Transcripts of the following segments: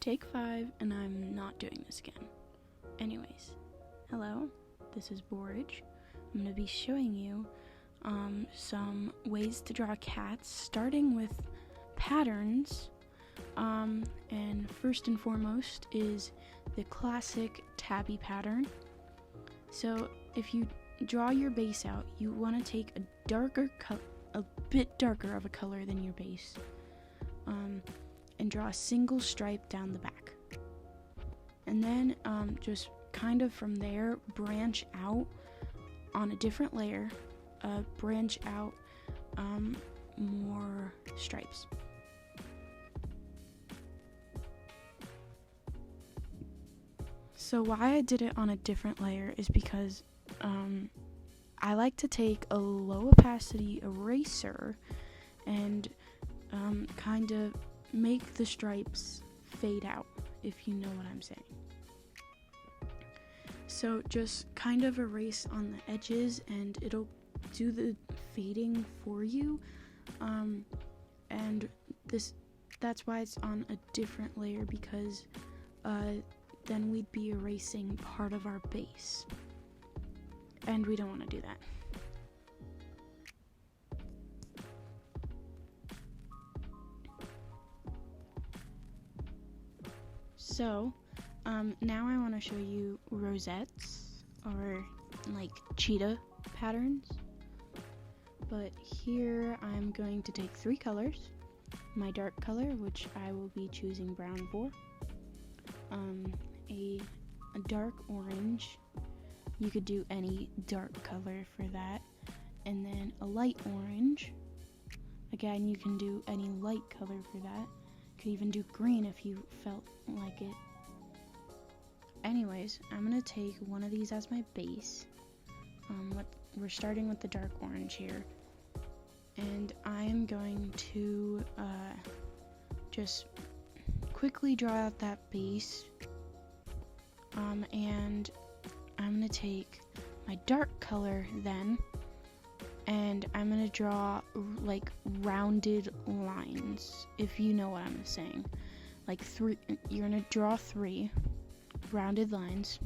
Take 5, and I'm not doing this again. Anyways, hello, this is Borage. I'm going to be showing you some ways to draw cats, starting with patterns. And first and foremost is the classic Tabby pattern. So if you draw your base out, you want to take a bit darker of a color than your base, and draw a single stripe down the back. And then just kind of from there branch out on a different layer, branch out more stripes. So why I did it on a different layer is because I like to take a low opacity eraser and kind of make the stripes fade out, if you know what I'm saying. So just kind of erase on the edges and it'll do the fading for you. And that's why it's on a different layer, because then we'd be erasing part of our base, and we don't want to do that. So now I want to show you rosettes, or like cheetah patterns. But here I'm going to take 3 colors. My dark color, which I will be choosing brown for, a dark orange, you could do any dark color for that, and then a light orange. Again, you can do any light color for that. Could even do green if you felt like it. Anyways, I'm gonna take one of these as my base. We're starting with the dark orange here, and I am going to just quickly draw out that base, and I'm gonna take my dark color then, and I'm gonna draw like rounded lines, if you know what I'm saying. Like you're gonna draw 3 rounded lines.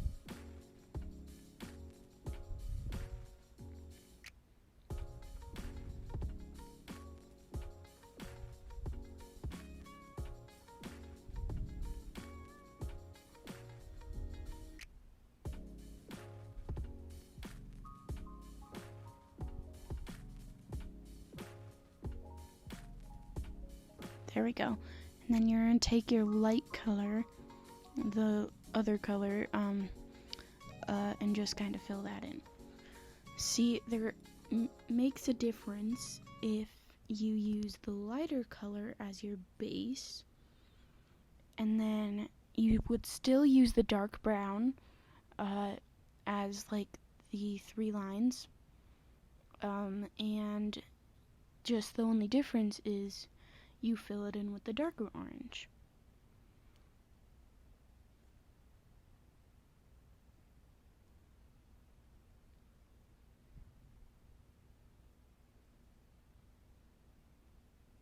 There we go. And then you're going to take your light color, the other color, and just kind of fill that in. See, there makes a difference if you use the lighter color as your base, and then you would still use the dark brown as like the 3 lines, and just the only difference is you fill it in with the darker orange.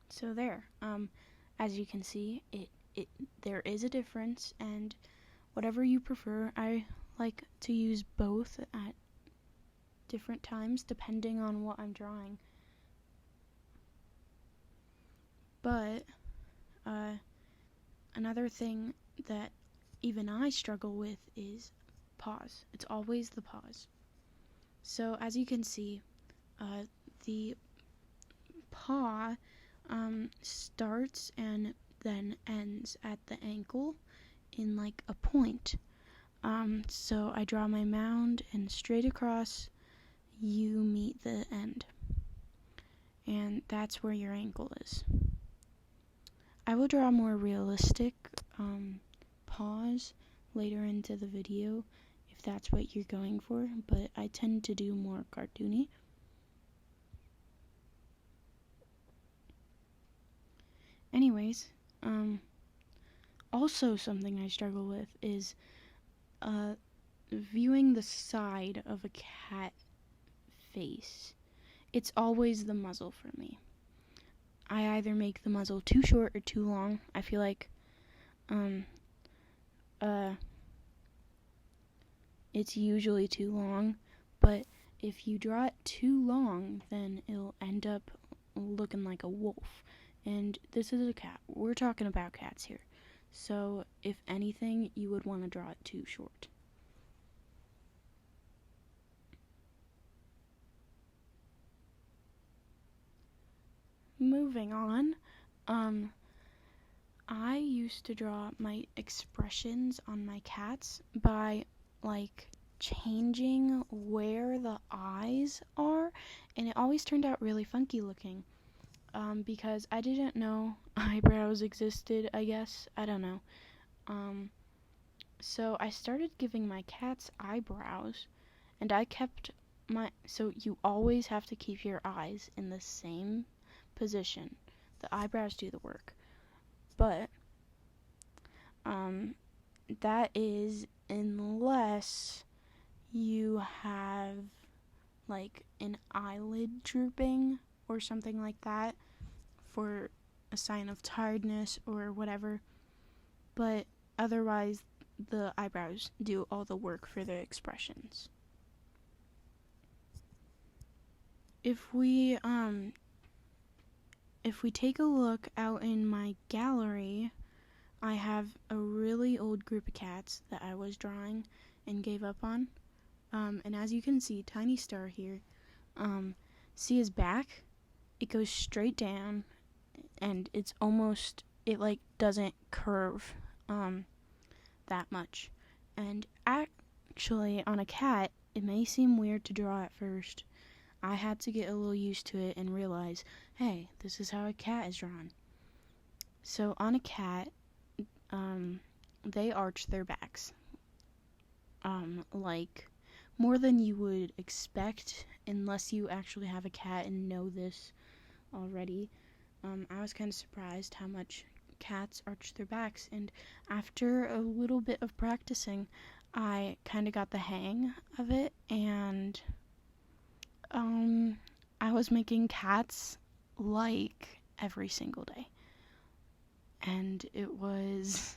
So there, as you can see, there is a difference, and whatever you prefer, I like to use both at different times depending on what I'm drawing. But another thing that even I struggle with is paws. It's always the paws. So as you can see, the paw starts and then ends at the ankle in like a point. So I draw my mound, and straight across you meet the end, and that's where your ankle is. I will draw more realistic paws later into the video if that's what you're going for, but I tend to do more cartoony. Anyways, also something I struggle with is viewing the side of a cat face. It's always the muzzle for me. I either make the muzzle too short or too long. I feel like it's usually too long, but if you draw it too long, then it'll end up looking like a wolf. And this is a cat. We're talking about cats here. So, if anything, you would want to draw it too short. Moving on, I used to draw my expressions on my cats by, like, changing where the eyes are, and it always turned out really funky looking. Because I didn't know eyebrows existed, I guess. I don't know. So I started giving my cats eyebrows, and I kept so you always have to keep your eyes in the same position. The eyebrows do the work. But, that is unless you have, like, an eyelid drooping or something like that for a sign of tiredness or whatever. But otherwise, the eyebrows do all the work for the expressions. If we take a look out in my gallery, I have a really old group of cats that I was drawing and gave up on. And as you can see, Tiny Star here, see his back? It goes straight down, and it doesn't curve that much. And actually, on a cat, it may seem weird to draw at first. I had to get a little used to it and realize, hey, this is how a cat is drawn. So on a cat, they arch their backs, like more than you would expect unless you actually have a cat and know this already. I was kind of surprised how much cats arch their backs, and after a little bit of practicing, I kind of got the hang of it, and I was making cats like every single day. And it was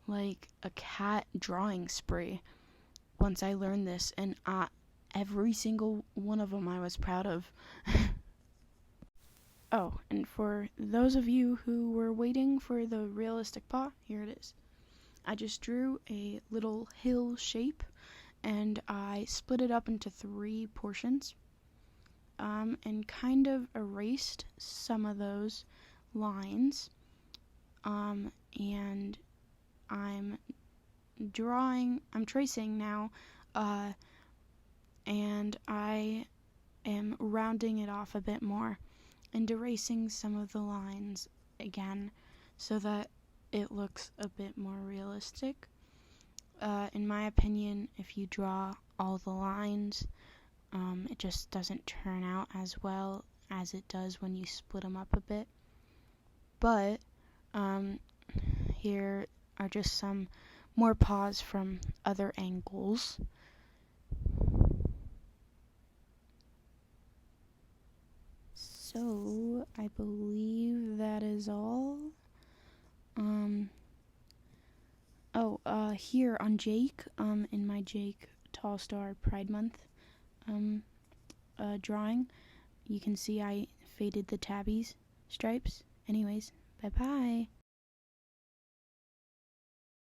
like a cat drawing spree once I learned this, and every single one of them I was proud of. Oh, and for those of you who were waiting for the realistic paw, here it is. I just drew a little hill shape, and I split it up into 3 portions, and kind of erased some of those lines, and I'm tracing now, and I am rounding it off a bit more and erasing some of the lines again so that it looks a bit more realistic. In my opinion, if you draw all the lines, it just doesn't turn out as well as it does when you split them up a bit. But here are just some more paws from other angles. So I believe that is all. Here on Jake, in my Jake Tall Star Pride Month drawing, you can see I faded the tabbies stripes. Anyways, bye bye.